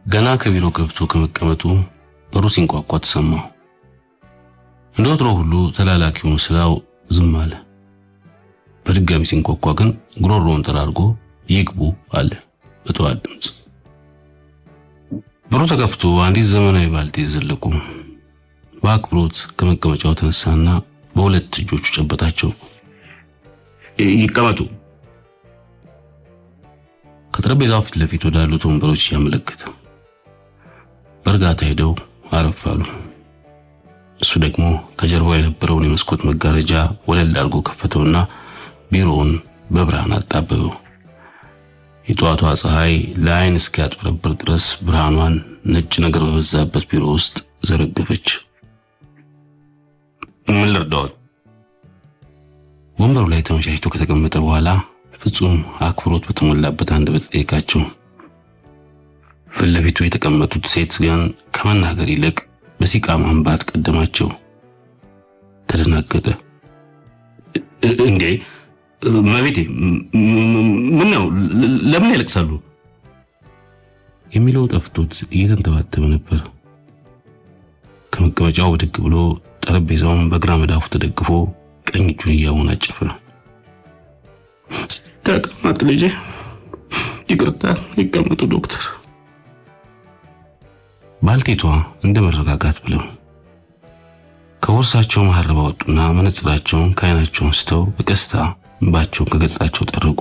ገና ከቢሮ ገብቶ ከመቀመጡ በሩ ሲንኳኳ ተሰማው። እንደወትሮ ሁሉ ተላላኪውን ስላው ዝም አለ። በድጋሚ ሲንኳኳ ግን ጉሮሮውን ጠራርጎ ይግቡ አለ በተዋል ድምጽ። በሩ ተከፍቶ አንዲት ዘመናዊ ባልቴት ዘለቁ። በአክብሮት ከመቀመጫው ተነሳና በሁለት እጆቹ ጨበጣቸው። ይቀመጡ። ከጠረጴዛው ፊት ለፊት ወዳሉት ወንበሮች ያመለከተ። በእርጋታ ሄደው አረፍ አሉ። እሱ ደግሞ ከጀርባው የነበረውን የመስኮት መጋረጃ ወለል አድርጎ ከፈተውና ቢሮውን በብርሃን አጣበበው። የጧቷ ፀሐይ ለዓይን እስኪያጥበረብር ድረስ ብርሃኗን ነጭ ነገር በበዛበት ቢሮ ውስጥ ዘረገፈች። ምን ልርዳዎት? ወንበሩ ላይ ተመቻችቶ ከተቀመጠ በኋላ ፍጹም አክብሮት በተሞላበት አንደበት ጠየቃቸው። ፊት ለፊቱ የተቀመጡት ሴት ግን ከመናገር ይልቅ በሲቃ ማንባት ቀደማቸው። ተደናገጠ። እንዴ መቤቴ ምን ነው? ለምን ያለቅሳሉ? የሚለው ጠፍቶት እየተንተባተበ ነበር። ከመቀመጫው ብድግ ብሎ ጠረጴዛውን በግራ መዳፉ ተደግፎ ቀኝ እጁን እያወናጨፈ ተቀመጥ ልጄ፣ ይቅርታ ይቀመጡ ዶክተር። ባልቴቷ እንደ መረጋጋት ብለው ከወርሳቸው መሐረብ አወጡና መነጽራቸውን ከዓይናቸው አንስተው በቀስታ እንባቸውን ከገጻቸው ጠረጉ።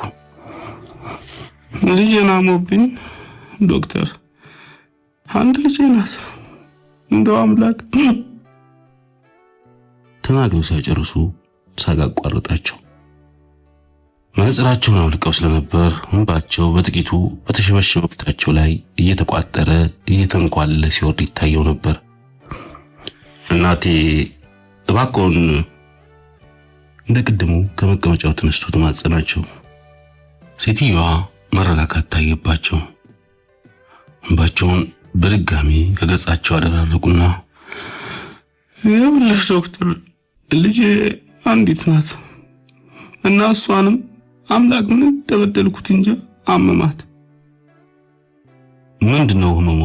ልጄን አሞብኝ ዶክተር፣ አንድ ልጄ ናት፣ እንደው አምላክ። ተናግረው ሳይጨርሱ ሳቅ አቋረጣቸው። መነጽራቸውን አውልቀው ስለነበር እንባቸው በጥቂቱ በተሸበሸበው ፊታቸው ላይ እየተቋጠረ እየተንኳለለ ሲወርድ ይታየው ነበር። እናቴ እባክዎን፣ እንደ ቅድሙ ከመቀመጫው ተነስቶ ተማጸናቸው። ሴትዮዋ መረጋጋት ታየባቸው። እንባቸውን በድጋሚ ከገጻቸው አደራረቁና ይኸውልሽ ዶክተር፣ ልጄ አንዲት ናት እና እሷንም አምላክ ምን ተበደልኩት እንጂ አመማት። ምንድነው ህመሟ?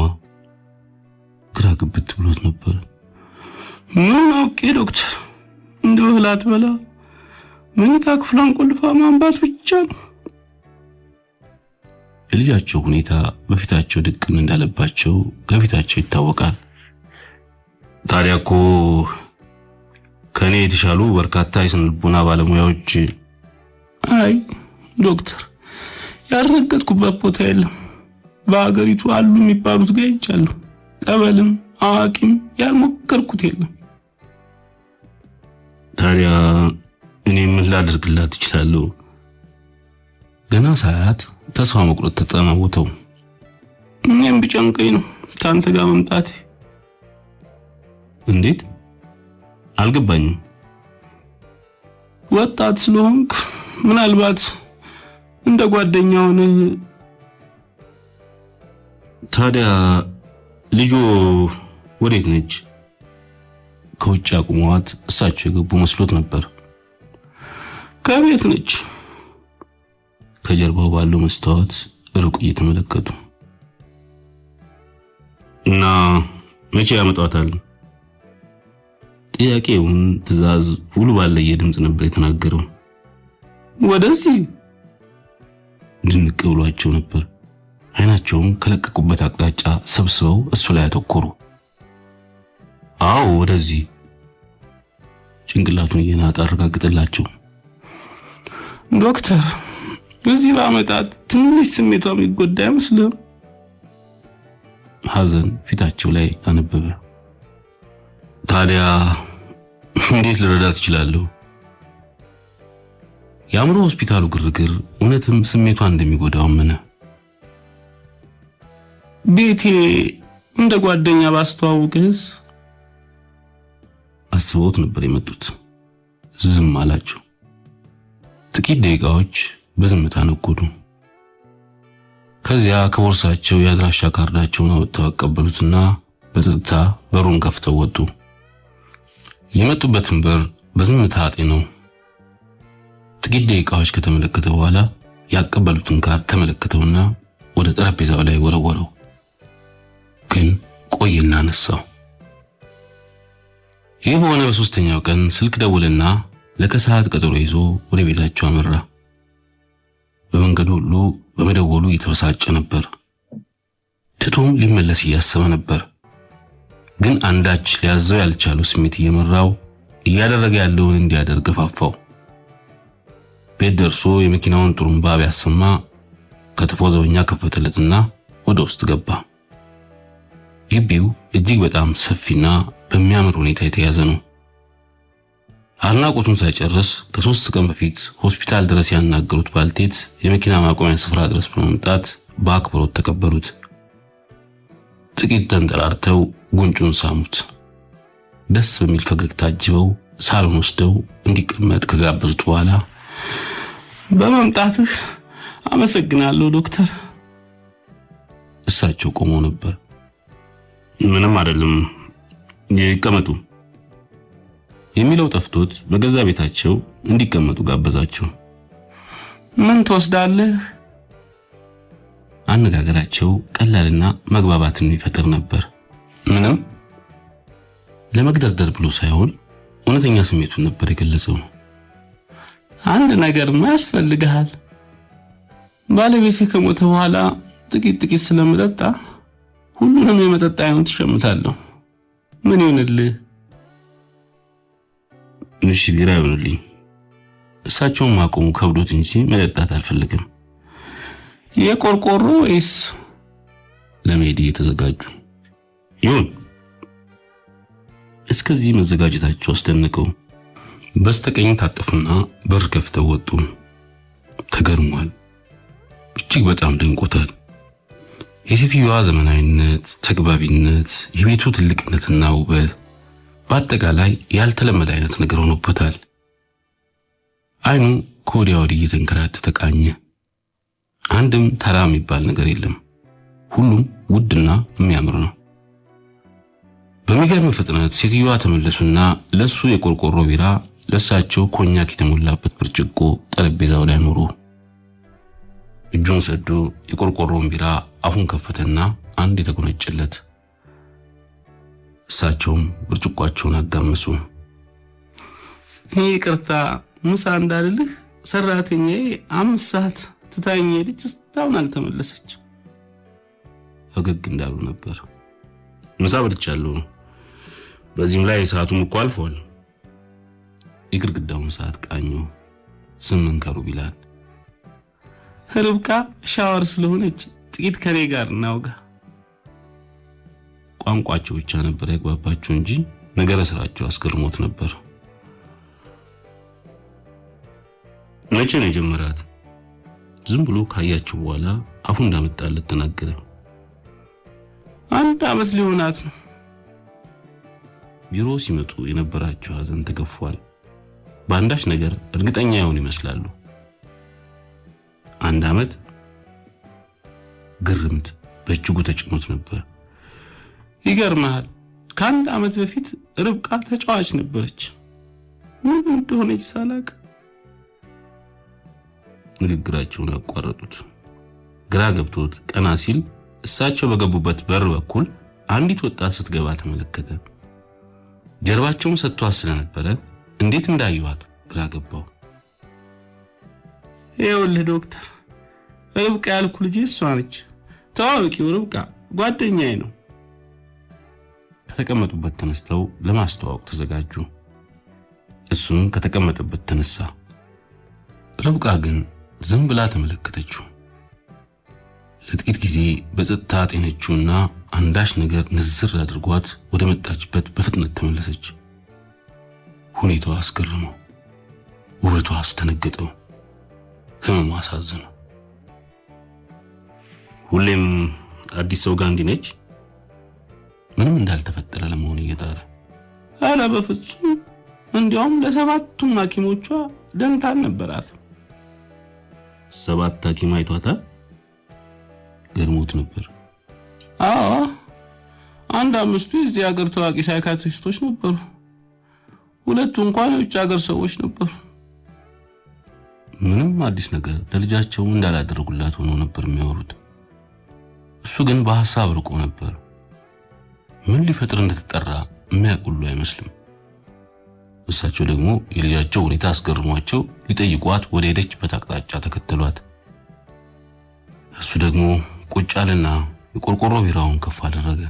ግራ ግብት ብሎት ነበር። ምን አውቄ ዶክተር፣ እንደው እህላት በላ መኝታ ክፍሏን ቆልፋ ማንባት ብቻ ነው። የልጃቸው ሁኔታ በፊታቸው ድቅን እንዳለባቸው ከፊታቸው ይታወቃል። ታዲያ እኮ ከኔ የተሻሉ በርካታ የስነ ልቦና ባለሙያዎች። አይ ዶክተር፣ ያልረገጥኩበት ቦታ የለም። በአገሪቱ አሉ የሚባሉት ጋር ሄጃለሁ። ጠበልም አዋቂም ያልሞከርኩት የለም። ታዲያ እኔ ምን ላደርግላት እችላለሁ? ገና ሳያት ተስፋ መቁረጥ ተጠናወተው። እኔም ቢጨንቀኝ ነው ካንተ ጋር መምጣቴ። እንዴት? አልገባኝም። ወጣት ስለሆንክ ምናልባት እንደ ጓደኛው ነህ። ታዲያ ልጆ ወዴት ነች? ከውጭ አቁመዋት እሳቸው የገቡ መስሎት ነበር። ከቤት ነች። ከጀርባው ባለው መስታወት ሩቅ እየተመለከቱ እና መቼ ያመጣታል? ጥያቄውን ትዕዛዝ ሁሉ ባለ የድምጽ ነበር የተናገረው። ወደዚህ ድንቅ ብሏቸው ነበር። አይናቸውም ከለቀቁበት አቅጣጫ ሰብስበው እሱ ላይ አተኮሩ። አዎ ወደዚህ። ጭንቅላቱን እየናጠ አረጋግጠላቸው። ዶክተር፣ እዚህ ባመጣት ትንሽ ስሜቷ የሚጎዳ አይመስልም? ሐዘን ፊታቸው ላይ አነበበ። ታዲያ እንዴት ልረዳት እችላለሁ? የአእምሮ ሆስፒታሉ ግርግር እውነትም ስሜቷን እንደሚጎዳው አመነ። ቤቴ እንደ ጓደኛ ባስተዋውቅስ? አስበውት ነበር የመጡት። ዝም አላቸው። ጥቂት ደቂቃዎች በዝምታ ነጎዱ። ከዚያ ከቦርሳቸው የአድራሻ ካርዳቸውን አወጥተው አቀበሉትና በጸጥታ በሩን ከፍተው ወጡ። የመጡበትን በር በዝምታ አጤነው። ጥቂት ደቂቃዎች ከተመለከተ በኋላ ያቀበሉትን ካርድ ተመለከተውና ወደ ጠረጴዛው ላይ ወረወረው። ግን ቆይና ነሳው። ይህ በሆነ በሶስተኛው ቀን ስልክ ደውልና ለከሰዓት ቀጠሮ ይዞ ወደ ቤታቸው አመራ። በመንገዱ ሁሉ በመደወሉ የተበሳጨ ነበር። ትቶም ሊመለስ እያሰበ ነበር። ግን አንዳች ሊያዘው ያልቻለው ስሜት እየመራው እያደረገ ያለውን እንዲያደርግ ገፋፋው። ቤት ደርሶ የመኪናውን ጥሩምባ ቢያሰማ ከተፎ ዘበኛ ከፈተለትና ወደ ውስጥ ገባ። ግቢው እጅግ በጣም ሰፊና በሚያምር ሁኔታ የተያዘ ነው። አድናቆቱን ሳይጨርስ ከ3 ቀን በፊት ሆስፒታል ድረስ ያናገሩት ባልቴት የመኪና ማቆሚያ ስፍራ ድረስ በመምጣት በአክብሮት ተቀበሉት። ጥቂት ተንጠራርተው ጉንጩን ሳሙት። ደስ በሚል ፈገግታ አጅበው ሳሎን ወስደው እንዲቀመጥ ከጋበዙት በኋላ በመምጣትህ አመሰግናለሁ ዶክተር። እሳቸው ቆመው ነበር። ምንም አይደለም ይቀመጡ የሚለው ጠፍቶት በገዛ ቤታቸው እንዲቀመጡ ጋበዛቸው። ምን ትወስዳለህ? አነጋገራቸው ቀላልና መግባባትን የሚፈጥር ነበር። ምንም ለመግደርደር ብሎ ሳይሆን እውነተኛ ስሜቱን ነበር የገለጸው። አንድ ነገር ያስፈልግሃል። ባለቤቴ ከሞተ በኋላ ጥቂት ስለምጠጣ ሁሉንም የመጠጥ አይነት ሸምታለሁ። ምን ይሆንልህ? እሺ ቢራ ይሆንልኝ። እሳቸውን ማቆሙ ከብዶት እንጂ መጠጣት አልፈልግም። የቆርቆሮ ወይስ? ለመሄድ የተዘጋጁ ይሁን። እስከዚህ መዘጋጀታቸው አስደነቀው። በስተቀኝ ታጠፉና በር ከፍተው ወጡ። ተገርሟል። እጅግ በጣም ደንቆታል። የሴትዮዋ ዘመናዊነት፣ ተግባቢነት፣ የቤቱ ትልቅነትና ውበት በአጠቃላይ ያልተለመደ አይነት ነገር ሆኖበታል። አይኑ ከወዲያ ወዲህ እየተንከራተተ ቃኘ። አንድም ተራ የሚባል ነገር የለም። ሁሉም ውድና የሚያምር ነው። በሚገርም ፍጥነት ሴትዮዋ ተመለሱና ለሱ የቆርቆሮ ቢራ፣ ለሳቸው ኮኛክ የተሞላበት ብርጭቆ ጠረጴዛው ላይ ኖሩ። እጁን ሰዶ የቆርቆሮውን ቢራ አፉን ከፈተና አንድ የተጎነጨለት። እሳቸውም ብርጭቋቸውን አጋመሱ። ይቅርታ ምሳ እንዳልልህ ሰራተኛዬ 5 ሰዓት ትታኝ ሄደች፣ እስካሁን አልተመለሰች። ፈገግ እንዳሉ ነበር። ምሳ በልቻለሁ፣ በዚህም ላይ ሰዓቱም እኮ አልፏል። የግድግዳውን ሰዓት ቃኙ። 8 ከሩብ ይላል። ርብቃ ሻወር ስለሆነች ጥቂት ከኔ ጋር እናውጋ። ቋንቋቸው ብቻ ነበር ያግባባቸው እንጂ ነገረ ስራቸው አስገርሞት ነበር። መቼ ነው የጀመራት? ዝም ብሎ ካያቸው በኋላ አፉ እንዳመጣለት ተናገረ። 1 ዓመት ሊሆናት ነው። ቢሮ ሲመጡ የነበራቸው ሐዘን ተገፏል። በአንዳች ነገር እርግጠኛ ይሆን ይመስላሉ። 1 ዓመት? ግርምት በእጅጉ ተጭኖት ነበር። ይገርማል። ከ1 ዓመት በፊት ርብቃ ተጫዋች ነበረች። ምን እንደሆነች ሳላቅ። ንግግራቸውን አቋረጡት። ግራ ገብቶት ቀና ሲል እሳቸው በገቡበት በር በኩል አንዲት ወጣት ስትገባ ተመለከተ። ጀርባቸውን ሰጥቷት ስለነበረ እንዴት እንዳዩዋት ግራ ገባው። ይኸውልህ ዶክተር፣ ርብቃ ያልኩ ልጅ እሷ ነች። ተዋወቂው፣ ርብቃ ጓደኛዬ ነው። ከተቀመጡበት ተነስተው ለማስተዋወቅ ተዘጋጁ። እሱም ከተቀመጠበት ተነሳ። ርብቃ ግን ዝም ብላ ተመለከተችው። ለጥቂት ጊዜ በጸጥታ ጤነችውና አንዳች ነገር ንዝር አድርጓት ወደ መጣችበት በፍጥነት ተመለሰች። ሁኔታዋ አስገረመው፣ ውበቷ አስደነገጠው፣ ህመሟ አሳዘነው። ሁሌም አዲስ ሰው ጋር እንዲህ ነች? ምንም እንዳልተፈጠረ ለመሆን እየጣረ። አረ በፍጹም፣ እንዲያውም ለ7ቱም ሐኪሞቿ ደንታ ነበራት። 7 ሐኪም አይቷታል? ገርሞት ነበር። አዎ፣ 5ቱ የዚህ ሀገር ታዋቂ ሳይካትሪስቶች ነበሩ። 2ቱ እንኳን የውጭ ሀገር ሰዎች ነበሩ። ምንም አዲስ ነገር ለልጃቸው እንዳላደረጉላት ሆኖ ነበር የሚያወሩት። እሱ ግን በሐሳብ ርቆ ነበር። ምን ሊፈጥር እንደተጠራ የሚያውቁሉ አይመስልም። እሳቸው ደግሞ የልጃቸው ሁኔታ አስገርሟቸው ሊጠይቋት ወደ ሄደችበት አቅጣጫ ተከተሏት። እሱ ደግሞ ቁጭ አለና የቆርቆሮ ቢራውን ከፍ አደረገ።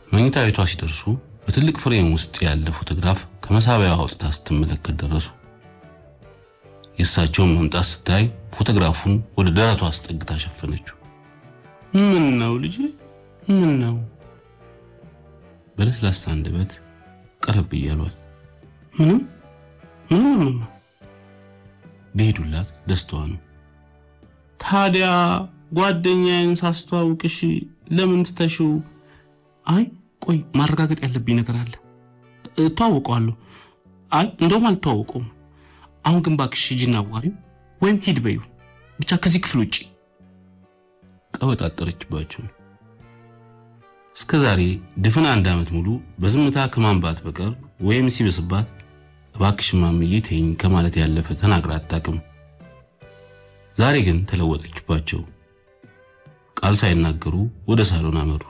መኝታ ቤቷ ሲደርሱ በትልቅ ፍሬም ውስጥ ያለ ፎቶግራፍ ከመሳቢያው አውጥታ ስትመለከት ደረሱ። የእሳቸውን መምጣት ስታይ ፎቶግራፉን ወደ ደረቷ አስጠግታ ሸፈነችው። ምን ነው ልጄ ምን ነው? በለስላሳ አንደበት ቀረብ እያሏት ምንም በሄዱላት ደስታዋ ነው። ታዲያ ጓደኛዬን ሳስተዋውቅሽ ለምን ትተሽው? አይ ቆይ ማረጋገጥ ያለብኝ ነገር አለ። ተዋውቀዋለሁ። አይ እንደውም አልተዋውቀውም። አሁን ግን ባክሽ ሂጂና አዋሪው ወይም ሂድ በይው ብቻ ከዚህ ክፍል ውጪ። ቀበጣጠረችባቸው። እስከዛሬ ድፍን 1 ዓመት ሙሉ በዝምታ ከማንባት በቀር ወይም ሲበስባት እባክሽ ማምዬ ተይኝ ከማለት ያለፈ ተናግራ አታውቅም። ዛሬ ግን ተለወጠችባቸው። ቃል ሳይናገሩ ወደ ሳሎን አመሩ።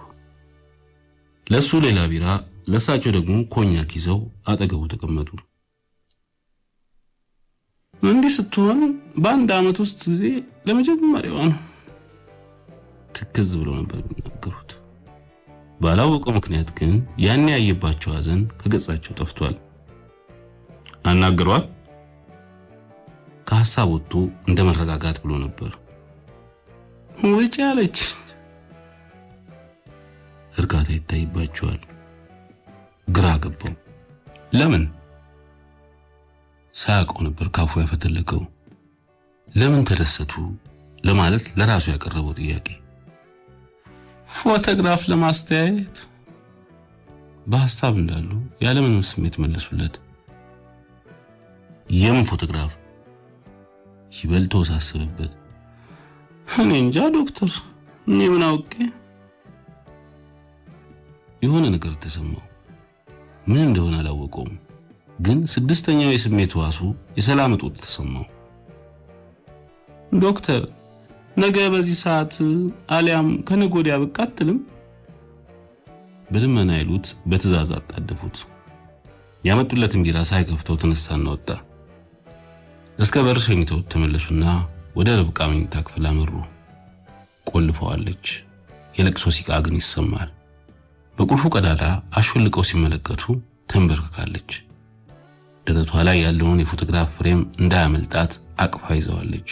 ለሱ ሌላ ቢራ፣ ለሳቸው ደግሞ ኮኛክ ይዘው አጠገቡ ተቀመጡ። እንዲህ ስትሆን በ1 ዓመት ውስጥ ጊዜ ለመጀመሪያው ነው ትክዝ ብሎ ነበር የሚናገሩት። ባላወቀው ምክንያት ግን ያን ያየባቸው ሐዘን ከገጻቸው ጠፍቷል። አናገሯት። ከሐሳብ ወጥቶ እንደ መረጋጋት ብሎ ነበር። ውጪ አለች። እርጋታ ይታይባቸዋል። ግራ ገባው። ለምን ሳያውቀው ነበር ካፉ ያፈተለከው። ለምን ተደሰቱ ለማለት ለራሱ ያቀረበው ጥያቄ ፎቶግራፍ ለማስተያየት በሐሳብ እንዳሉ ያለምንም ስሜት መለሱለት። የምን ፎቶግራፍ? ይበልጥ ተወሳሰበበት። እኔ እንጃ ዶክተር፣ እኔ ምን አውቄ። የሆነ ነገር ተሰማው። ምን እንደሆነ አላወቀውም፣ ግን 6ኛው የስሜት ዋሱ የሰላም እጦት ተሰማው። ዶክተር ነገ በዚህ ሰዓት አሊያም ከነገ ወዲያ ብቅ አትልም? በልመና ይሉት በትዕዛዝ አጣደፉት። ያመጡለትን ቢራ ሳይከፍተው ተነሳና ወጣ። እስከ በር ሸኝተው ተመለሱና ወደ ርብቃ መኝታ ክፍል አመሩ። ቆልፈዋለች። የለቅሶ ሲቃ ግን ይሰማል። በቁልፉ ቀዳዳ አሾልቀው ሲመለከቱ ተንበርክካለች። ደረቷ ላይ ያለውን የፎቶግራፍ ፍሬም እንዳያመልጣት አቅፋ ይዘዋለች።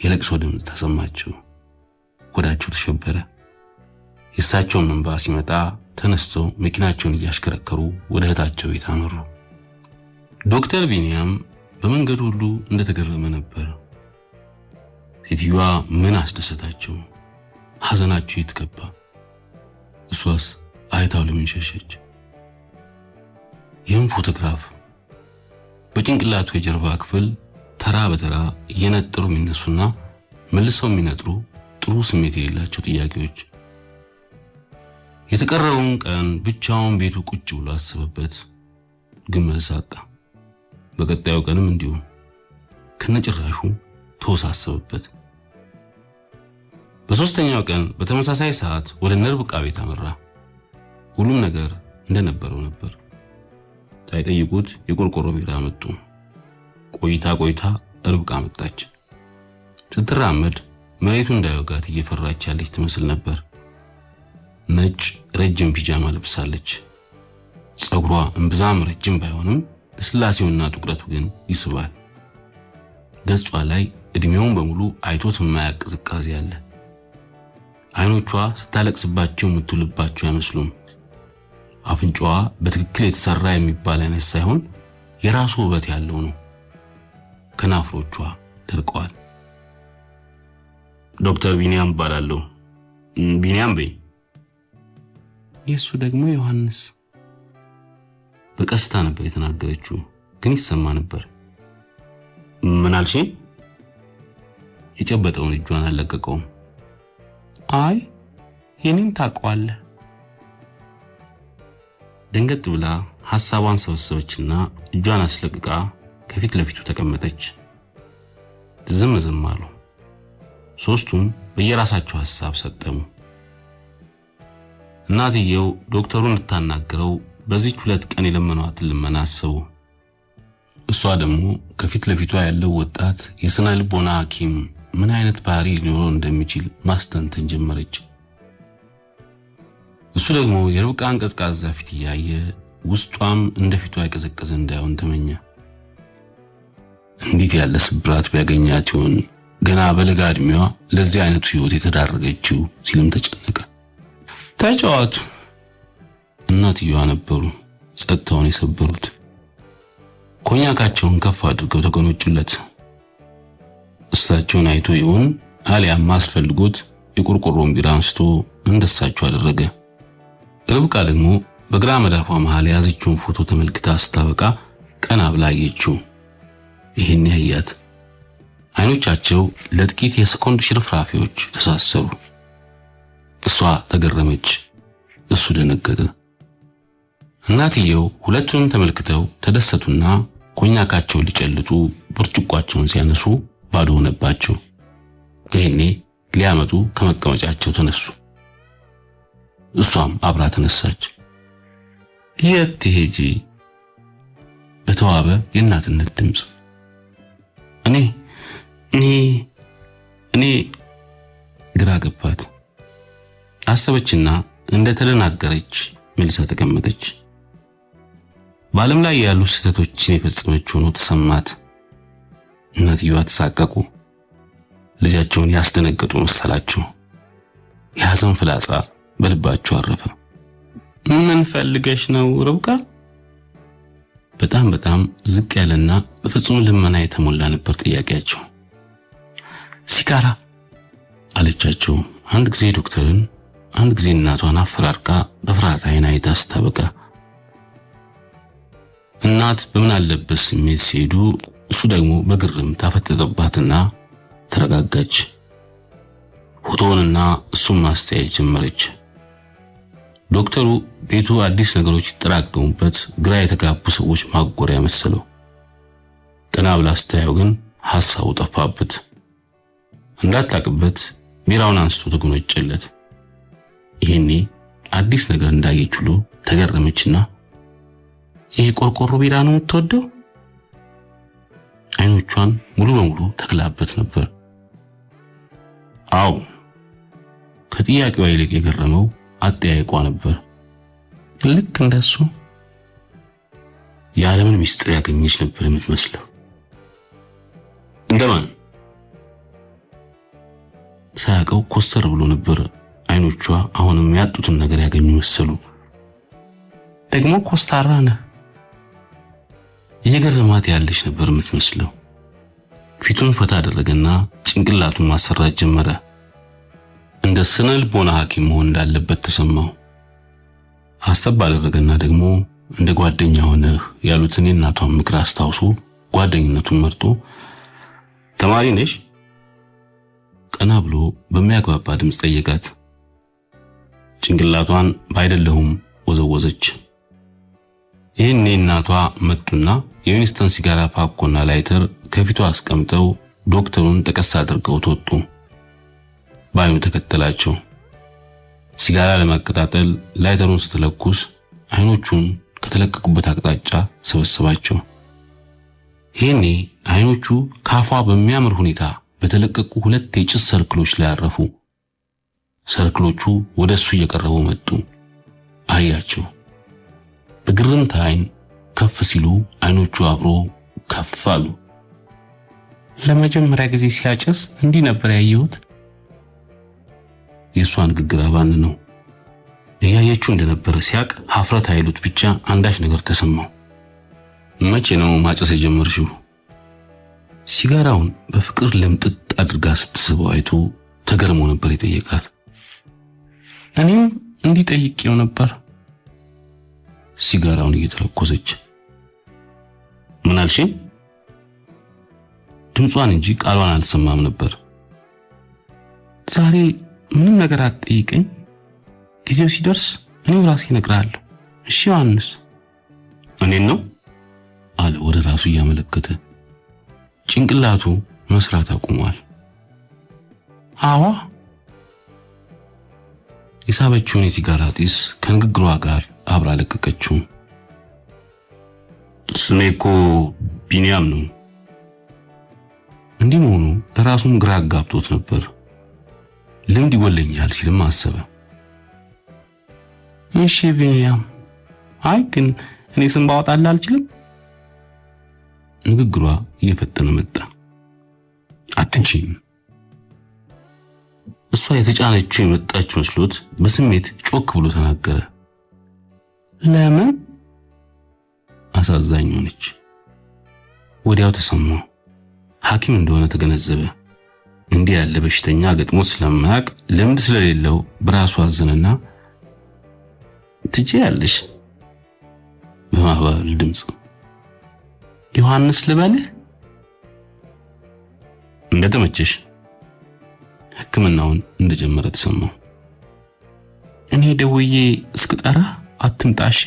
የለቅሶ ድምፅ ተሰማቸው። ወዳቸው ተሸበረ። የእሳቸውን እንባ ሲመጣ ተነስተው መኪናቸውን እያሽከረከሩ ወደ እህታቸው ቤት አመሩ። ዶክተር ቢኒያም በመንገዱ ሁሉ እንደተገረመ ነበር። ሴትዮዋ ምን አስደሰታቸው? ሐዘናቸው ይትከባ። እሷስ አይታው ለምን ሸሸች? ይህን ፎቶግራፍ በጭንቅላቱ የጀርባ ክፍል ተራ በተራ እየነጠሩ የሚነሱና መልሰው የሚነጥሩ ጥሩ ስሜት የሌላቸው ጥያቄዎች። የተቀረውን ቀን ብቻውን ቤቱ ቁጭ ብሎ አሰበበት፣ ግን መልስ አጣ። በቀጣዩ ቀንም እንዲሁ ከነጭራሹ ተወሳሰበበት። በ3ኛው ቀን በተመሳሳይ ሰዓት ወደ ርብቃ ቤት አመራ። ሁሉም ነገር እንደነበረው ነበር። ሳይጠይቁት የቆርቆሮ ቢራ መጡ። ቆይታ ርብቃ መጣች። ስትራመድ መሬቱ እንዳይወጋት እየፈራች ያለች ትመስል ነበር። ነጭ ረጅም ፒጃማ ለብሳለች። ጸጉሯ እምብዛም ረጅም ባይሆንም ለስላሴውና ጥቁረቱ ግን ይስባል። ገጿ ላይ እድሜውን በሙሉ አይቶት የማያውቅ ቅዝቃዜ አለ። አይኖቿ ስታለቅስባቸው የምትውልባቸው አይመስሉም። አፍንጫዋ በትክክል የተሰራ የሚባል አይነት ሳይሆን የራሱ ውበት ያለው ነው። ከናፍሮቿ ደርቀዋል። ዶክተር ቢኒያም ባላለው ቢኒያም በይ። የሱ ደግሞ ዮሐንስ። በቀስታ ነበር የተናገረችው፣ ግን ይሰማ ነበር። ምን አልሽኝ? የጨበጠውን እጇን አለቀቀውም። አይ የኔን ታውቀዋለህ። ድንገት ብላ ሐሳቧን ሰበሰበችና እጇን አስለቅቃ ከፊት ለፊቱ ተቀመጠች። ዝም አሉ። ሶስቱም በየራሳቸው ሐሳብ ሰጠሙ። እናትየው ዶክተሩን ልታናግረው በዚህ 2 ቀን የለመኗትን ልመና አሰቡ። እሷ ደግሞ ከፊት ለፊቷ ያለው ወጣት የስነ ልቦና ሐኪም ምን አይነት ባህሪ ሊኖረው እንደሚችል ማስተንተን ጀመረች። እሱ ደግሞ የርብቃን ቀዝቃዛ ፊት ያየ ውስጧም እንደፊቷ የቀዘቀዘ እንዳይሆን ተመኘ። እንዴት ያለ ስብራት ቢያገኛት ይሆን ገና በለጋ እድሜዋ ለዚህ አይነቱ ህይወት የተዳረገችው ሲልም ተጨነቀ። ተጫዋቱ እናትየዋ ነበሩ ጸጥታውን የሰበሩት። ኮኛካቸውን ከፍ አድርገው ተጎነጩለት። እሳቸውን አይቶ ይሆን አሊያም ማስፈልጎት የቁርቁሮን ቢራ አንስቶ እንደሳቸው አደረገ። ርብቃ ደግሞ በግራ መዳፏ መሃል ያዘችውን ፎቶ ተመልክታ ስታበቃ ቀና ብላ አየችው። ይሄን ያያት አይኖቻቸው ለጥቂት የሰኮንድ ሽርፍራፊዎች ተሳሰሩ። እሷ ተገረመች፣ እሱ ደነገጠ። እናትየው ሁለቱንም ተመልክተው ተደሰቱና ኮኛካቸውን ሊጨልጡ ብርጭቋቸውን ሲያነሱ ባዶ ሆነባቸው። ይሄኔ ሊያመጡ ከመቀመጫቸው ተነሱ። እሷም አብራ ተነሳች። የት ትሄጂ? በተዋበ የእናትነት ድምፅ። እኔ ግራ ገባት። አሰበችና እንደተደናገረች መልሳ ተቀመጠች። በዓለም ላይ ያሉ ስህተቶችን የፈጸመች ሆኖ ተሰማት። እናትየዋ ተሳቀቁ። ልጃቸውን ያስደነገጡ መሰላቸው። የሐዘን ፍላጻ በልባቸው አረፈ። ምን ፈልገሽ ነው ርብቃ? በጣም ዝቅ ያለና በፍጹም ልመና የተሞላ ነበር ጥያቄያቸው። ሲጋራ አለቻቸው። አንድ ጊዜ ዶክተርን፣ አንድ ጊዜ እናቷን አፈራርቃ በፍርሃት አይን አይታ ስታበቃ እናት በምን አለበት ስሜት ሲሄዱ እሱ ደግሞ በግርም ታፈጠጠባትና ተረጋጋች። ፎቶውንና እሱን ማስተያየት ጀመረች። ዶክተሩ ቤቱ አዲስ ነገሮች ይጠራቀሙበት ግራ የተጋቡ ሰዎች ማጎሪያ መሰለው። ቀና ብላ ስታየው ግን ሐሳቡ ጠፋበት። እንዳታቅበት ቢራውን አንስቶ ተጎነጨለት። ይሄኔ አዲስ ነገር እንዳየች ሁሉ ተገረመችና ይሄ ቆርቆሮ ቢራ ነው የምትወደው? አይኖቿን ሙሉ በሙሉ ተክላበት ነበር። አዎ። ከጥያቄዋ ይልቅ የገረመው አጠያየቋ ነበር። ልክ እንደሱ የዓለምን ሚስጥር ያገኘች ነበር የምትመስለው። እንደማን? ሳያውቀው ኮስተር ብሎ ነበር። አይኖቿ አሁንም ያጡትን ነገር ያገኙ መሰሉ። ደግሞ ኮስታራ ነህ። እየገረማት ያለች ነበር የምትመስለው። ፊቱን ፈታ አደረገና ጭንቅላቱን ማሰራት ጀመረ። እንደ ስነ ልቦና ሐኪም መሆን እንዳለበት ተሰማው። አሰብ አደረገና ደግሞ እንደ ጓደኛ ሆነ ያሉትን የእናቷን ምክር አስታውሶ ጓደኝነቱን መርጦ ተማሪ ነሽ? ቀና ብሎ በሚያግባባ ድምፅ ጠየቃት። ጭንቅላቷን ባይደለሁም ወዘወዘች። ይሄኔ እናቷ መጡና የዊንስተን ሲጋራ ፓኮና ላይተር ከፊቱ አስቀምጠው ዶክተሩን ጠቀስ አድርገው ተወጡ። ባዩ ተከተላቸው። ሲጋራ ለማቀጣጠል ላይተሩን ስትለኩስ አይኖቹን ከተለቀቁበት አቅጣጫ ሰበሰባቸው። ይሄኔ አይኖቹ ካፏ በሚያምር ሁኔታ በተለቀቁ 2 የጭስ ሰርክሎች ላይ አረፉ። ሰርክሎቹ ወደሱ እየቀረቡ መጡ። አያቸው። በግርምት አይን ከፍ ሲሉ አይኖቹ አብሮ ከፍ አሉ። ለመጀመሪያ ጊዜ ሲያጨስ እንዲህ ነበር ያየሁት። የሷ ንግግር አባን ነው። እያየችው እንደነበረ ሲያቅ ሀፍረት አይሉት ብቻ አንዳች ነገር ተሰማው። መቼ ነው ማጨስ የጀመርሽው? ሲጋራውን በፍቅር ለምጥጥ አድርጋ ስትስበው አይቶ ተገርሞ ነበር የጠየቃት። እኔም እንዲህ ጠይቄው ነበር። ሲጋራውን እየተለኮሰች ምን አልሽኝ? ድምጿን እንጂ ቃሏን አልሰማም ነበር። ዛሬ ምንም ነገር አትጠይቀኝ፣ ጊዜው ሲደርስ እኔው ራሴ እነግርሃለሁ። እሺ ዮሐንስ? እኔን ነው አለ ወደ ራሱ እያመለከተ። ጭንቅላቱ መስራት አቁሟል። አዎ። የሳበችውን የሲጋራ ጢስ ከንግግሯ ጋር አብራ ለቀቀችው። ስሜ እኮ ቢኒያም ነው። እንዲህ መሆኑ ለራሱም ግራ አጋብቶት ነበር። ልምድ ይወለኛል ሲልም አሰበ። እሺ ቢኒያም፣ አይ ግን እኔ ስም ባወጣልህ አልችልም። ንግግሯ እየፈጠነ መጣ። አትንቺም። እሷ የተጫነችው የመጣች መስሎት በስሜት ጮክ ብሎ ተናገረ። ለምን? አሳዛኝ ሆነች። ወዲያው ተሰማው። ሐኪም እንደሆነ ተገነዘበ። እንዲህ ያለ በሽተኛ ገጥሞ ስለማያውቅ ልምድ ስለሌለው በራሱ አዘነና ትችያለሽ በማባበል ድምጽ ዮሐንስ ልበልህ? እንደተመቸሽ። ሕክምናውን እንደጀመረ ተሰማው። እኔ ደውዬ እስክጠራ አትምጣሽ።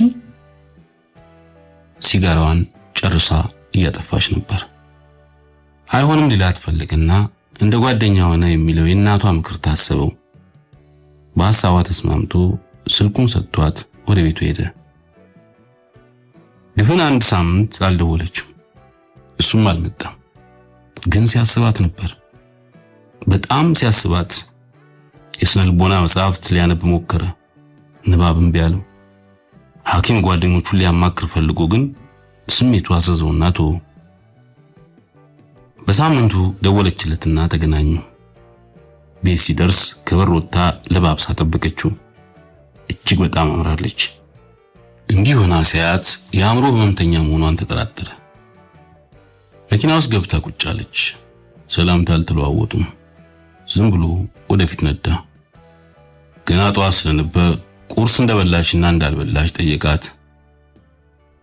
ሲጋራዋን ጨርሳ እያጠፋች ነበር። አይሆንም ሊላት ፈለገና እንደ ጓደኛ ሆነ የሚለው የእናቷ ምክር ታሰበው። በሐሳቧ ተስማምቶ ስልኩን ሰጥቷት ወደ ቤቱ ሄደ። ድፍን 1 ሳምንት አልደወለችም። እሱም አልመጣም። ግን ሲያስባት ነበር። በጣም ሲያስባት የስነ ልቦና መጽሐፍት ሊያነብ ሞከረ። ንባብም ቢያለው ሐኪም ጓደኞቹን ሊያማክር ፈልጎ ግን ስሜቱ አዘዘውና ተወው። በሳምንቱ ደወለችለትና ተገናኙ። ቤት ሲደርስ ከበር ወጥታ ለባብሳ ጠበቀችው። እጅግ በጣም አምራለች። እንዲህ ሆና ሲያት የአእምሮ ህመምተኛ መሆኗን ተጠራጠረ። መኪና ውስጥ ገብታ ቁጭ አለች። ሰላምታ አልተለዋወጡም። ዝም ብሎ ወደፊት ነዳ። ገና ጠዋት ስለነበር ቁርስ እንደበላችና እንዳልበላች ጠየቃት።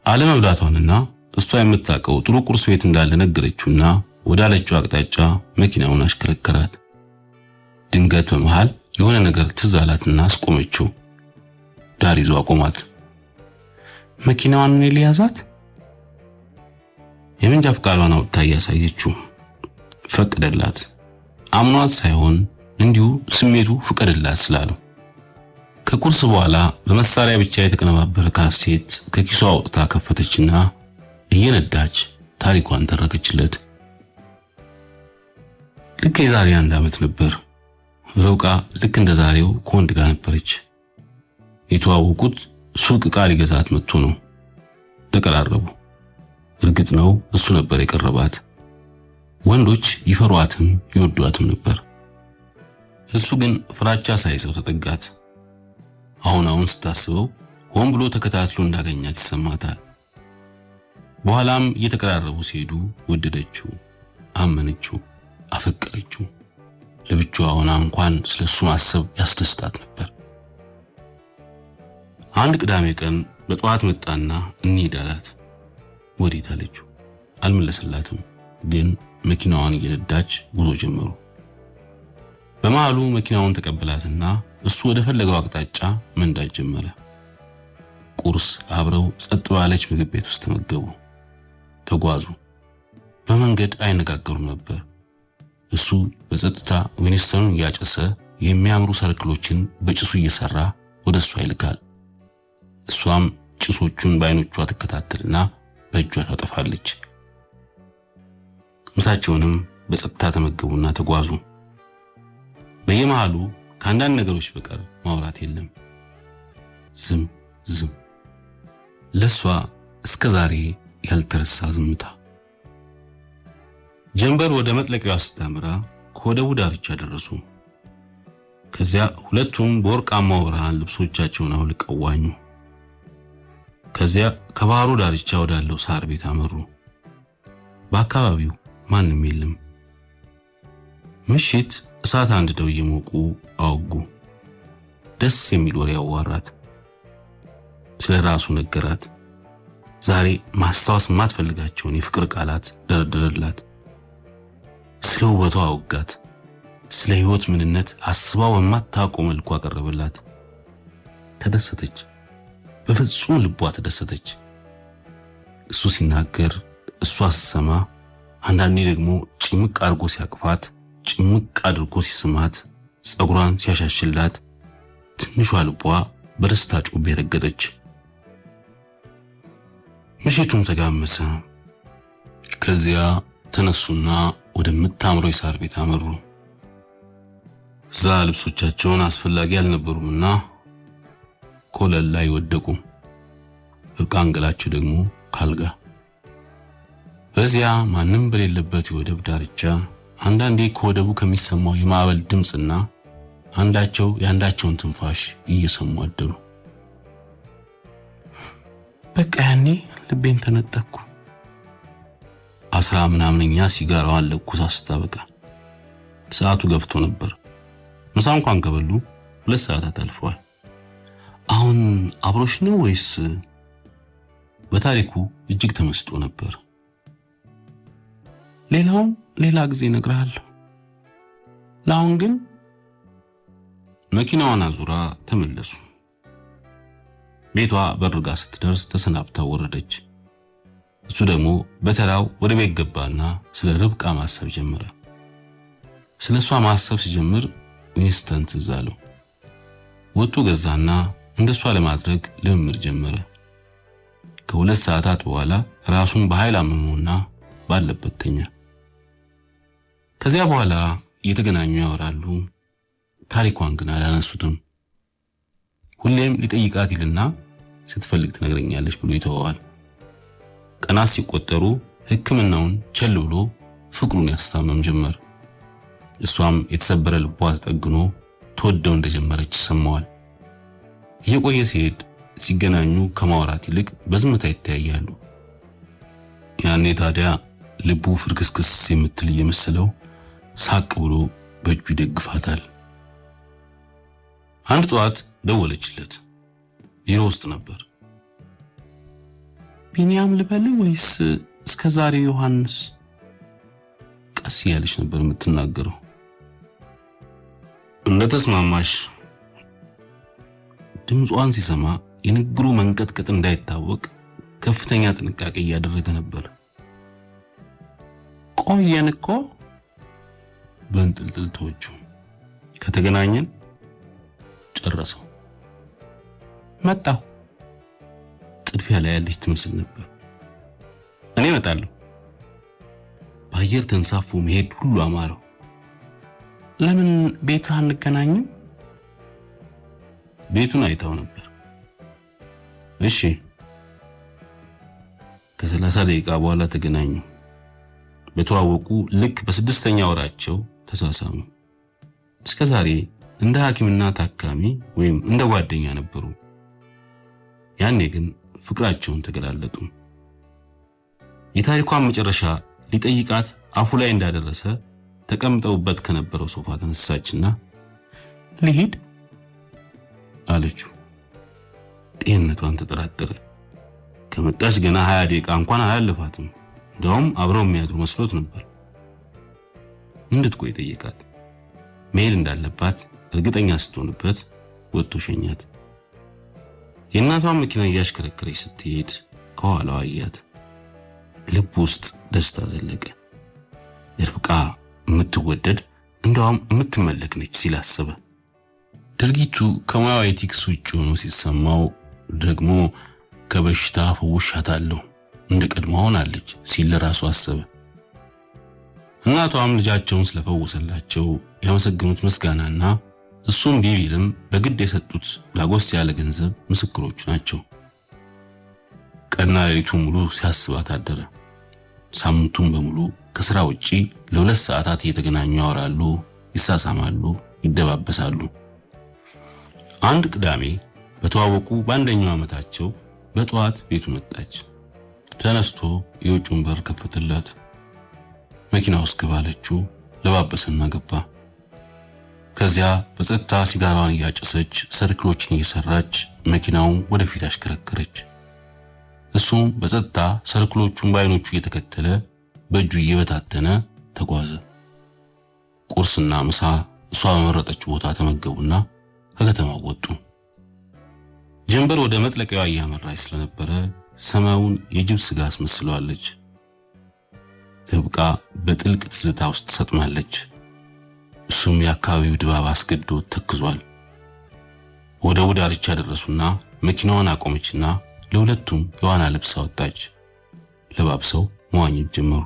አለመብላቷንና እሷ የምታውቀው ጥሩ ቁርስ ቤት እንዳለ ነገረችውና ወዳለችው አቅጣጫ መኪናውን አሽከረከራት። ድንገት በመሃል የሆነ ነገር ትዝ አላትና አስቆመችው። ዳር ይዞ አቆማት። መኪናዋን እኔ ልያዛት? የመንጃ ፈቃዷን አውጥታ እያሳየችው ፈቀደላት። አምኗት ሳይሆን እንዲሁ ስሜቱ ፍቀደላት ስላለው። ከቁርስ በኋላ በመሳሪያ ብቻ የተቀነባበረ ካሴት ከኪሷ አውጥታ ከፈተችና እየነዳች ታሪኳን ተረከችለት። ልክ የዛሬ 1 ዓመት ነበር። ሮቃ ልክ እንደ ዛሬው ከወንድ ጋር ነበረች። የተዋወቁት ሱቅ ዕቃ ሊገዛት መጥቶ ነው። ተቀራረቡ። እርግጥ ነው እሱ ነበር የቀረባት። ወንዶች ይፈሯትም ይወዷትም ነበር። እሱ ግን ፍራቻ ሳይዘው ተጠጋት። አሁን ስታስበው ሆን ብሎ ተከታትሎ እንዳገኛት ይሰማታል። በኋላም እየተቀራረቡ ሲሄዱ ወደደችው፣ አመነችው፣ አፈቀረችው። ለብቻዋ ሆና እንኳን ስለሱ ማሰብ ያስደስታት ነበር። አንድ ቅዳሜ ቀን በጠዋት መጣና እንሂድ አላት። ወዴት አለችው። አልመለሰላትም። ግን መኪናዋን እየነዳች ጉዞ ጀመሩ። በመሃሉ መኪናውን ተቀበላትና እሱ ወደ ፈለገው አቅጣጫ መንዳት ጀመረ። ቁርስ አብረው ጸጥ ባለች ምግብ ቤት ውስጥ ተመገቡ። ተጓዙ። በመንገድ አይነጋገሩም ነበር። እሱ በጸጥታ ዊንስተኑን እያጨሰ የሚያምሩ ሰርክሎችን በጭሱ እየሰራ ወደ እሷ ይልካል። እሷም ጭሶቹን በአይኖቿ ትከታተልና በእጇ ታጠፋለች። ምሳቸውንም በጸጥታ ተመገቡና ተጓዙ። በየመሃሉ ከአንዳንድ ነገሮች በቀር ማውራት የለም። ዝም። ለሷ እስከ ዛሬ ያልተረሳ ዝምታ። ጀንበር ወደ መጥለቂያዋ ስታመራ ከወደቡ ዳርቻ ደረሱ። ከዚያ ሁለቱም በወርቃማው ብርሃን ልብሶቻቸውን አውልቀው ዋኙ። ከዚያ ከባህሩ ዳርቻ ወዳለው ሳር ቤት አመሩ። በአካባቢው ማንም የለም። ምሽት እሳት አንድደው እየሞቁ አወጉ። ደስ የሚል ወሬ አዋራት። ስለ ራሱ ነገራት። ዛሬ ማስታወስ የማትፈልጋቸውን የፍቅር ቃላት ደረደረላት። ስለ ውበቷ አወጋት። ስለ ሕይወት ምንነት አስባው በማታውቀው መልኩ አቀረበላት። ተደሰተች። በፍጹም ልቧ ተደሰተች። እሱ ሲናገር እሷ ስትሰማ፣ አንዳንዴ ደግሞ ጭምቅ አድርጎ ሲያቅፋት፣ ጭምቅ አድርጎ ሲስማት፣ ጸጉሯን ሲያሻሽላት፣ ትንሿ ልቧ በደስታ ጮቤ ረገጠች። ምሽቱም ተጋመሰ። ከዚያ ተነሱና ወደምታምረው የሳር ቤት አመሩ። እዛ ልብሶቻቸውን አስፈላጊ አልነበሩምና ኮለል ላይ ወደቁ። እርቃን ገላቸው ደግሞ ካልጋ። በዚያ ማንም በሌለበት የወደብ ዳርቻ አንዳንዴ ከወደቡ ከሚሰማው የማዕበል ድምፅና አንዳቸው የአንዳቸውን ትንፋሽ እየሰሙ አደሩ። በቃ ያኔ ልቤን ተነጠቅኩ። 10 ምናምንኛ ሲጋራዋን ለኩሳ ስታበቃ ሰዓቱ ገፍቶ ነበር። ምሳ እንኳን ከበሉ 2 ሰዓታት አልፈዋል። አሁን አብሮሽ ነው ወይስ? በታሪኩ እጅግ ተመስጦ ነበር። ሌላውን ሌላ ጊዜ እነግርሃለሁ። ለአሁን ግን መኪናዋን አዙራ ተመለሱ። ቤቷ በርጋ ስትደርስ ተሰናብታ ወረደች። እሱ ደግሞ በተራው ወደ ቤት ገባና ስለ ርብቃ ማሰብ ጀመረ። ስለሷ ማሰብ ሲጀምር ዊንስተን ትዝ አለው። ወጡ ገዛና እንደሷ ለማድረግ ልምምድ ጀመረ። ከ2 ሰዓታት በኋላ ራሱን በኃይል አመመውና ባለበት ተኛ። ከዚያ በኋላ እየተገናኙ ያወራሉ። ታሪኳን ግን አላነሱትም። ሁሌም ሊጠይቃት ይልና ስትፈልግ ትነግረኛለች ብሎ ይተዋዋል። ቀናት ሲቆጠሩ ሕክምናውን ቸል ብሎ ፍቅሩን ያስታመም ጀመር። እሷም የተሰበረ ልቧ ተጠግኖ ተወደው እንደጀመረች ይሰማዋል። እየቆየ ሲሄድ ሲገናኙ ከማውራት ይልቅ በዝምታ ይተያያሉ። ያኔ ታዲያ ልቡ ፍርክስክስ የምትል እየመሰለው ሳቅ ብሎ በእጁ ይደግፋታል። አንድ ጠዋት ደወለችለት። ቢሮ ውስጥ ነበር። ቢኒያም ልበል ወይስ እስከዛሬ ዮሐንስ? ቀስ ያለች ነበር የምትናገረው። እንደተስማማሽ። ድምጿን ሲሰማ የንግግሩ መንቀጥቀጥ እንዳይታወቅ ከፍተኛ ጥንቃቄ እያደረገ ነበር። ቆየን እኮ በእንጥልጥል ተወቹ። ከተገናኘን ጨረሰው። መጣሁ። ጥድፊያ ላይ ያለች ትመስል ነበር። እኔ እመጣለሁ። በአየር ተንሳፎ መሄድ ሁሉ አማረው። ለምን ቤትህ አንገናኝም? ቤቱን አይታው ነበር። እሺ። ከ30 ደቂቃ በኋላ ተገናኙ። በተዋወቁ ልክ በ6ኛ ወራቸው ተሳሳሙ። እስከዛሬ እንደ ሐኪምና ታካሚ ወይም እንደ ጓደኛ ነበሩ። ያኔ ግን ፍቅራቸውን ተገላለጡ። የታሪኳን መጨረሻ ሊጠይቃት አፉ ላይ እንዳደረሰ ተቀምጠውበት ከነበረው ሶፋ ተነሳችና ልሂድ አለችው። ጤንነቷን ተጠራጠረ። ከመጣች ገና 20 ደቂቃ እንኳን አላለፋትም። እንደውም አብረው የሚያድሩ መስሎት ነበር። እንድትቆይ ጠየቃት። መሄድ እንዳለባት እርግጠኛ ስትሆንበት ወጥቶ ሸኛት። የእናቷን መኪና እያሽከረከረች ስትሄድ ከኋላዋ አያት። ልብ ውስጥ ደስታ ዘለቀ። ርብቃ የምትወደድ እንደውም የምትመለክ ነች ሲል አሰበ። ድርጊቱ ከሙያው ኤቲክስ ውጭ ሆኖ ሲሰማው ደግሞ ከበሽታ ፈውሻታለሁ እንደ ቀድሞ ሆናለች ሲል ራሱ አሰበ። እናቷም ልጃቸውን ስለፈወሰላቸው ያመሰገኑት ምስጋናና እሱም ቢቢልም በግድ የሰጡት ዳጎስ ያለ ገንዘብ ምስክሮቹ ናቸው። ቀና ሌሊቱን ሙሉ ሲያስባት አደረ። ሳምንቱን በሙሉ ከሥራ ውጪ ለ2 ሰዓታት እየተገናኙ ያወራሉ፣ ይሳሳማሉ፣ ይደባበሳሉ። አንድ ቅዳሜ በተዋወቁ በአንደኛው ዓመታቸው በጠዋት ቤቱ መጣች። ተነስቶ የውጭውን በር ከፈተላት። መኪና ውስጥ ገባለችው። ለባበሰና ገባ። ከዚያ በጸጥታ ሲጋራዋን እያጨሰች ሰርክሎችን እየሰራች መኪናውን ወደፊት አሽከረከረች። እሱም በጸጥታ ሰርክሎቹን በአይኖቹ እየተከተለ በእጁ እየበታተነ ተጓዘ። ቁርስና ምሳ እሷ በመረጠችው ቦታ ተመገቡና ከከተማው ወጡ። ጀንበር ወደ መጥለቂያዋ እያመራች ስለነበረ ሰማዩን የጅብ ስጋ አስመስለዋለች። ርብቃ በጥልቅ ትዝታ ውስጥ ሰጥማለች። እሱም የአካባቢው ድባብ አስገድዶት ተክዟል። ወደ ዳርቻ ደረሱና መኪናዋን አቆመችና ለሁለቱም የዋና ልብስ አወጣች። ለባብሰው መዋኘት ጀመሩ።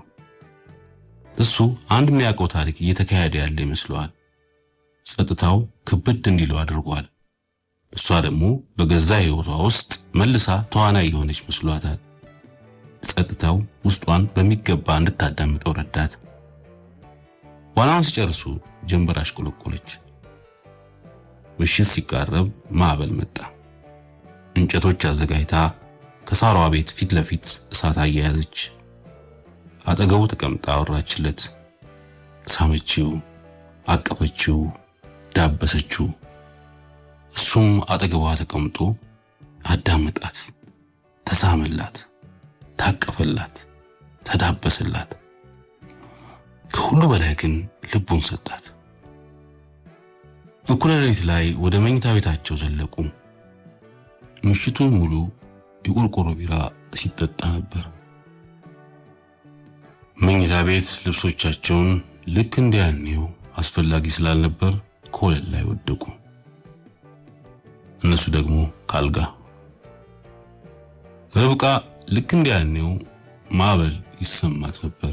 እሱ አንድ የሚያውቀው ታሪክ እየተካሄደ ያለ ይመስለዋል። ጸጥታው ክብድ እንዲለው አድርጓል። እሷ ደግሞ በገዛ ሕይወቷ ውስጥ መልሳ ተዋናይ የሆነች መስሏታል። ጸጥታው ውስጧን በሚገባ እንድታዳምጠው ረዳት። ዋናውን ሲጨርሱ ጀንበር አሽቆለቆለች። ምሽት ሲቃረብ ማዕበል መጣ። እንጨቶች አዘጋጅታ ከሳሯ ቤት ፊት ለፊት እሳት አያያዘች። አጠገቡ ተቀምጣ አወራችለት። ሳመችው፣ አቀፈችው፣ ዳበሰችው። እሱም አጠገቧ ተቀምጦ አዳመጣት፣ ተሳመላት፣ ታቀፈላት፣ ተዳበሰላት። ከሁሉ በላይ ግን ልቡን ሰጣት። እኩለ ሌሊት ላይ ወደ መኝታ ቤታቸው ዘለቁ። ምሽቱን ሙሉ የቆርቆሮ ቢራ ሲጠጣ ነበር። መኝታ ቤት ልብሶቻቸውን ልክ እንዲያኔው አስፈላጊ ስላልነበር ከወለል ላይ ወደቁ። እነሱ ደግሞ ካልጋ። ርብቃ ልክ እንዲያኔው ማዕበል ይሰማት ነበር።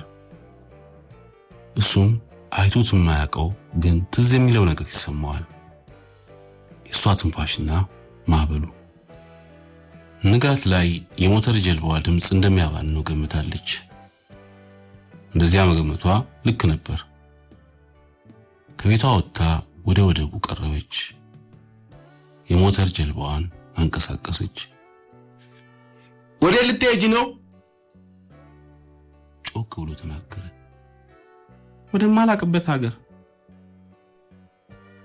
እሱም አይቶት የማያውቀው ግን ትዝ የሚለው ነገር ይሰማዋል። የሷ ትንፋሽና ማዕበሉ። ንጋት ላይ የሞተር ጀልባዋ ድምፅ እንደሚያባንነው ገምታለች። እንደዚያ መገመቷ ልክ ነበር። ከቤቷ ወጥታ ወደ ወደቡ ቀረበች። የሞተር ጀልባዋን አንቀሳቀሰች። ወደ ልትሄጂ ነው? ጮክ ብሎ ተናገረ። ወደማላቅበት ሀገር።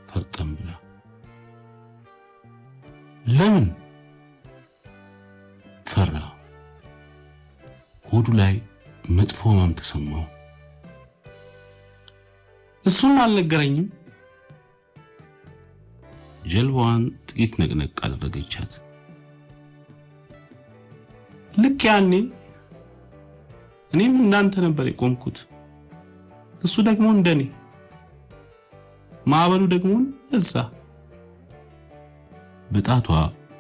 ፈርጠም ብላ። ለምን? ፈራ። ሆዱ ላይ መጥፎ ህመም ተሰማው። እሱን አልነገረኝም። ጀልባዋን ጥቂት ነቅነቅ አደረገቻት። ልክ ያኔ እኔም እናንተ ነበር የቆምኩት፣ እሱ ደግሞ እንደኔ፣ ማዕበሉ ደግሞ እዛ። በጣቷ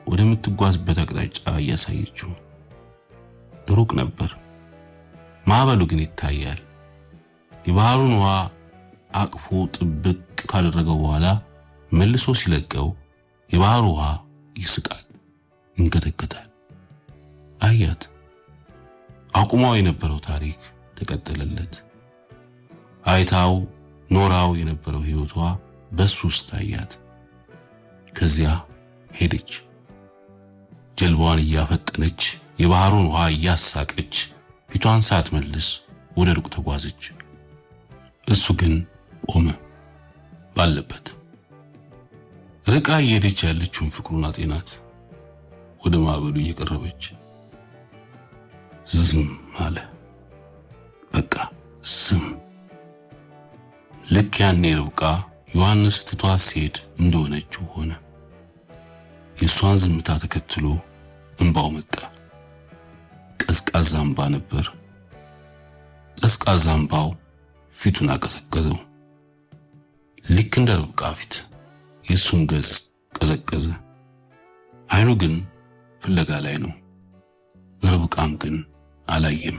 ወደምትጓዝበት አቅጣጫ እያሳየችው። ሩቅ ነበር፣ ማዕበሉ ግን ይታያል። የባህሩን ውሃ አቅፎ ጥብቅ ካደረገው በኋላ መልሶ ሲለቀው የባህሩ ውሃ ይስቃል፣ ይንከተከታል። አያት። አቁማው የነበረው ታሪክ ተቀጠለለት። አይታው ኖራው የነበረው ህይወቷ በሱ ውስጥ አያት። ከዚያ ሄደች። ጀልባዋን እያፈጠነች የባህሩን ውሃ እያሳቀች ፊቷን ሳትመልስ ወደ ሩቅ ተጓዘች። እሱ ግን ቆመ ባለበት። ርቃ እየሄደች ያለችውን ፍቅሩን አጤናት። ወደ ማዕበሉ እየቀረበች ዝም አለ። በቃ ዝም። ልክ ያኔ ርብቃ ዮሐንስ ትቷት ሲሄድ እንደሆነችው ሆነ። የሷን ዝምታ ተከትሎ እንባው መጣ። ቀዝቃዛ እንባ ነበር። ቀዝቃዛ እንባው ፊቱን አቀዘቀዘው። ልክ እንደ ርብቃ ፊት የሱም ገጽ ቀዘቀዘ። አይኑ ግን ፍለጋ ላይ ነው። ርብቃን ግን አላየም።